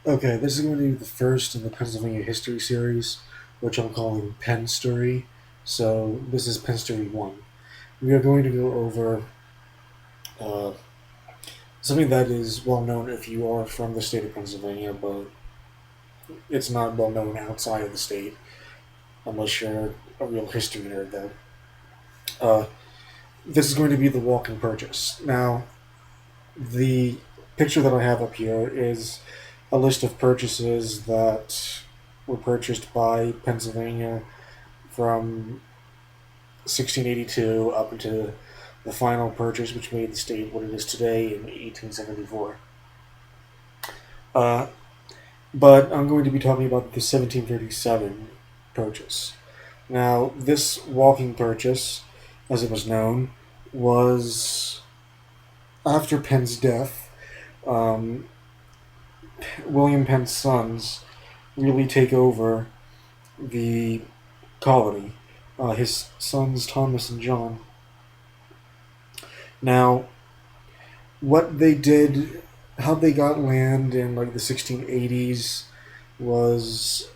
Okay, this is going to be the first in the Pennsylvania history series, which I'm calling Pennstory. So this is Pennstory 1. We are going to go over uh, something that is well known if you are from the state of Pennsylvania, but it's not well known outside of the state, unless you're a real history nerd, though. Uh, this is going to be the walking purchase. Now, the picture that I have up here is a list of purchases that were purchased by Pennsylvania from 1682 up into the final purchase, which made the state what it is today in 1874. Uh, but I'm going to be talking about the 1737 purchase. Now, this walking purchase, as it was known, was after Penn's death. Um, William Penn's sons really take over the colony. His sons Thomas and John. Now, what they did, how they got land in like the 1680s, was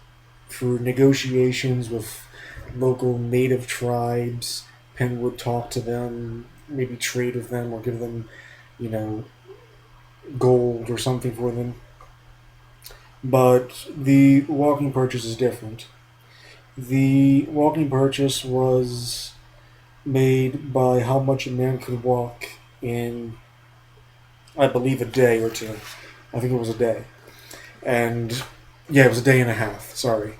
through negotiations with local native tribes. Penn would talk to them, maybe trade with them, or give them, you know, gold or something for them. But the walking purchase is different. The walking purchase was made by how much a man could walk in, I believe, a day or two. I think it was a day. And, yeah, it was a day and a half, sorry.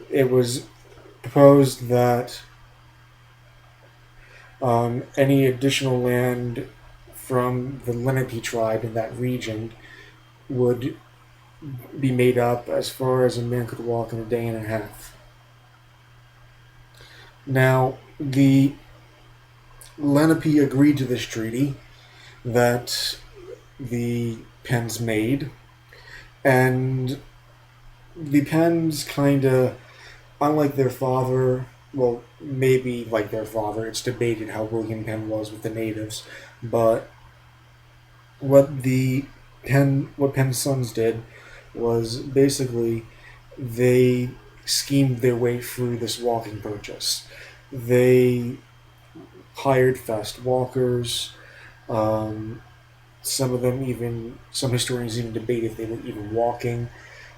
It was proposed that any additional land from the Lenape tribe in that region would be made up as far as a man could walk in a day and a half. Now, the Lenape agreed to this treaty that the Penns made, and the Penns kind of, unlike their father, well, maybe like their father, it's debated how William Penn was with the natives, but what Penn's sons did was basically they schemed their way through this walking purchase. They hired fast walkers. Um, some historians even debate if they were even walking.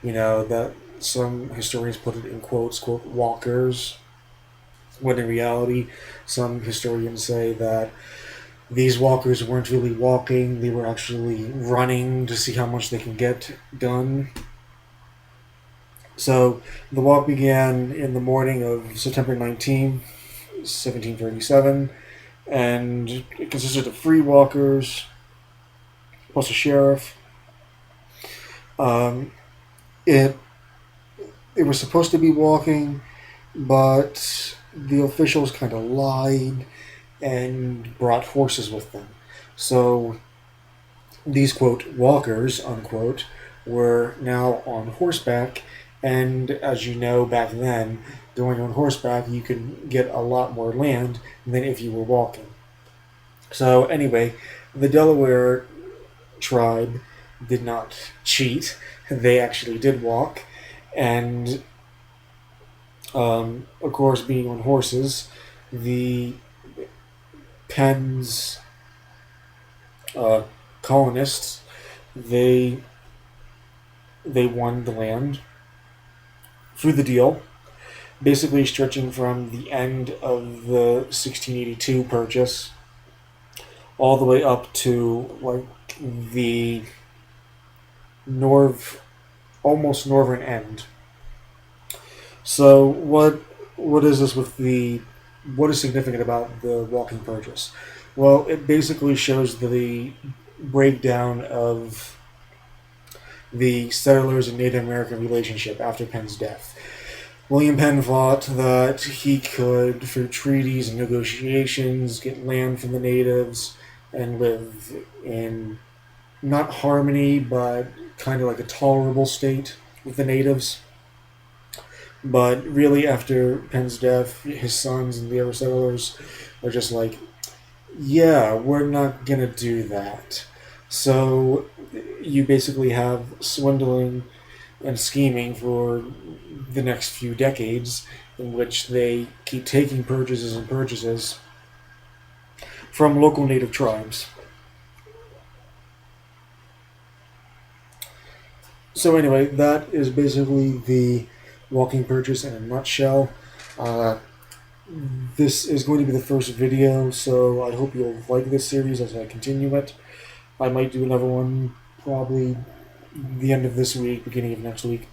That some historians put it in quotes, quote, walkers, when in reality, some historians say that these walkers weren't really walking, they were actually running to see how much they can get done. So the walk began in the morning of September 19th, 1737, and it consisted of three walkers plus a sheriff. Um, it it was supposed to be walking, but the officials kind of lied and brought horses with them. So these, quote, walkers, unquote, were now on horseback. And as you know, back then, going on horseback, you could get a lot more land than if you were walking. So, anyway, the Delaware tribe did not cheat. They actually did walk. And, of course, being on horses, the Penn's uh, colonists, they won the land through the deal, basically stretching from the end of the 1682 purchase all the way up to like the north, almost northern end. So what is this with the what is significant about the walking purchase? Well, it basically shows the breakdown of the settlers and Native American relationship after Penn's death. William Penn thought that he could, through treaties and negotiations, get land from the natives and live in not harmony, but kind of like a tolerable state with the natives. But really, after Penn's death, his sons and the other settlers are just like, yeah, we're not going to do that. So you basically have swindling and scheming for the next few decades, in which they keep taking purchases and purchases from local native tribes. So anyway, that is basically the walking purchase in a nutshell. Uh, this is going to be the first video, so I hope you'll like this series as I continue it. I might do another one probably the end of this week, beginning of next week.